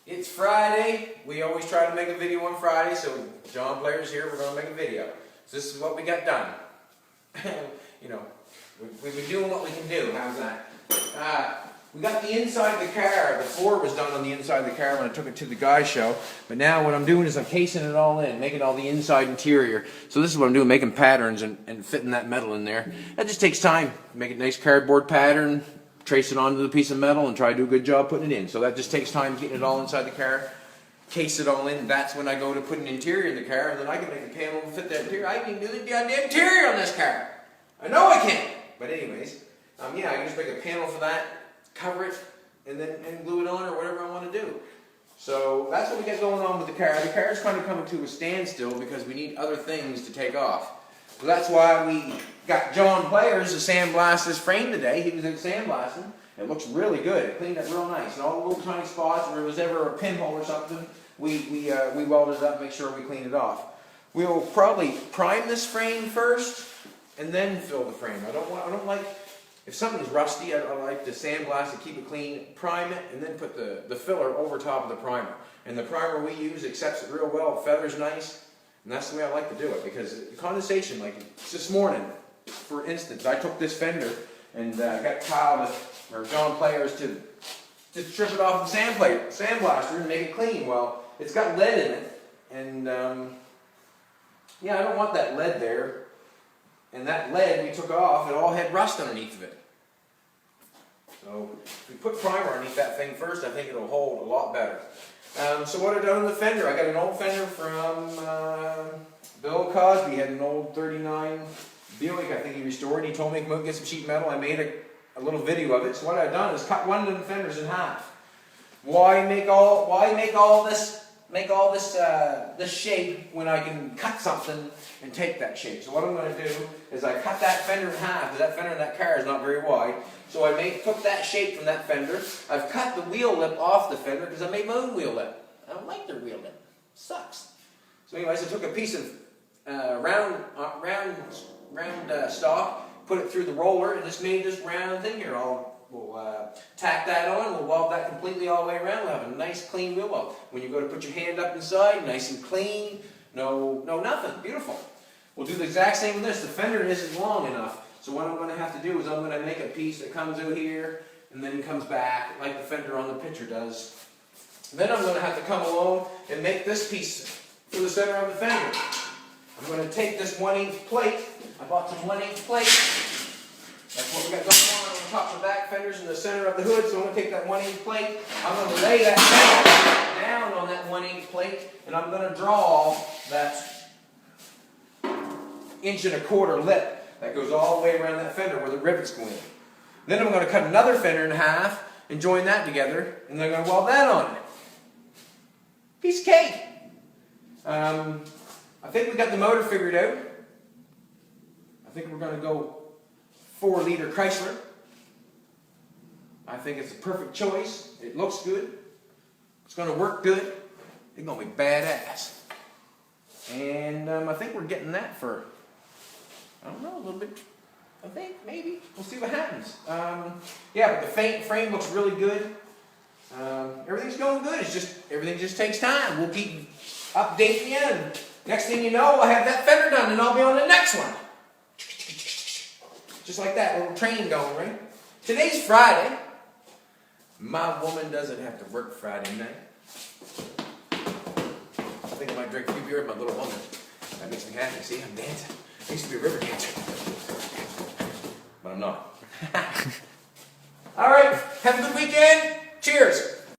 It's Friday. We always try to make a video on Friday, so John Player's here. We're going to make a video. So this is what we got done. You know, we've been doing what we can do. How's that? We got the inside of the car. The floor was done on the inside of the car when I took it to the guy show. But now what I'm doing is I'm casing it all in, making all the inside interior. So this is what I'm doing, making patterns and fitting that metal in there. That just takes time. Make a nice cardboard pattern, trace it onto the piece of metal, and try to do a good job putting it in. So that just takes time getting it all inside the car, case it all in. That's when I go to put an interior in the car, and then I can make a panel and fit that interior. I can do the goddamn interior on this car. I know I can. But anyways, yeah, I can just make a panel for that, cover it, and then glue it on or whatever I want to do. So that's what we got going on with the car. The car is kind of coming to a standstill because we need other things to take off. So that's why we got John Players to sandblast this frame today. He was in sandblasting. It looks really good. It cleaned up real nice. And all the little tiny spots where there was ever a pinhole or something, we welded it up, make sure we clean it off. We'll probably prime this frame first and then fill the frame. I don't like, if something's rusty, I like to sandblast it, keep it clean, prime it, and then put the filler over top of the primer. And the primer we use accepts it real well, it feathers nice, and that's the way I like to do it, because condensation, like this morning, for instance, I took this fender and got Kyle or John Players to strip it off the sandblaster and make it clean. Well, it's got lead in it, and yeah, I don't want that lead there. And that lead we took off, it all had rust underneath of it. So if we put primer underneath that thing first, I think it'll hold a lot better. So what I've done on the fender, I got an old fender from Bill Cosby. He had an old 39 Buick, I think he restored. He told me to come out and get some sheet metal. I made a little video of it. So what I've done is cut one of the fenders in half. Why make all this shape when I can cut something and take that shape? So what I'm going to do is I cut that fender in half, because that fender in that car is not very wide. So I took that shape from that fender. I've cut the wheel lip off the fender because I made my own wheel lip. I don't like their wheel lip. It sucks. So anyways, I took a piece of round stock, put it through the roller, and just made this round thing here. We'll tack that on, we'll weld that completely all the way around. We'll have a nice clean wheel well. When you go to put your hand up inside, nice and clean, no nothing, beautiful. We'll do the exact same with this. The fender isn't long enough, so what I'm going to have to do is I'm going to make a piece that comes out here and then comes back like the fender on the picture does. Then I'm going to have to come along and make this piece for the center of the fender. I'm going to take this 1/8 plate. I bought some 1/8 plate. That's what we got going on the top and back fenders in the center of the hood. So I'm going to take that 1/8 plate. I'm going to lay that fender down on that 1/8 plate, and I'm going to draw that 1.25 inch lip that goes all the way around that fender where the rivets go in. Then I'm going to cut another fender in half and join that together, and then I'm going to weld that on it. Piece of cake. I think we got the motor figured out. I think we're going to go 4-liter Chrysler. I think it's a perfect choice. It looks good. It's going to work good. It's going to be badass. And I think we're getting that for, I don't know, a little bit. I think, maybe. We'll see what happens. Yeah, but the frame looks really good. Everything's going good. Everything just takes time. We'll keep updating you. And next thing you know, I'll have that fender done and I'll be on the next one. Just like that, little train going, right? Today's Friday. My woman doesn't have to work Friday night. I think I might drink a few beers with my little woman. That makes me happy. See, I'm dancing. I used to be a river dancer. But I'm not. All right, have a good weekend. Cheers.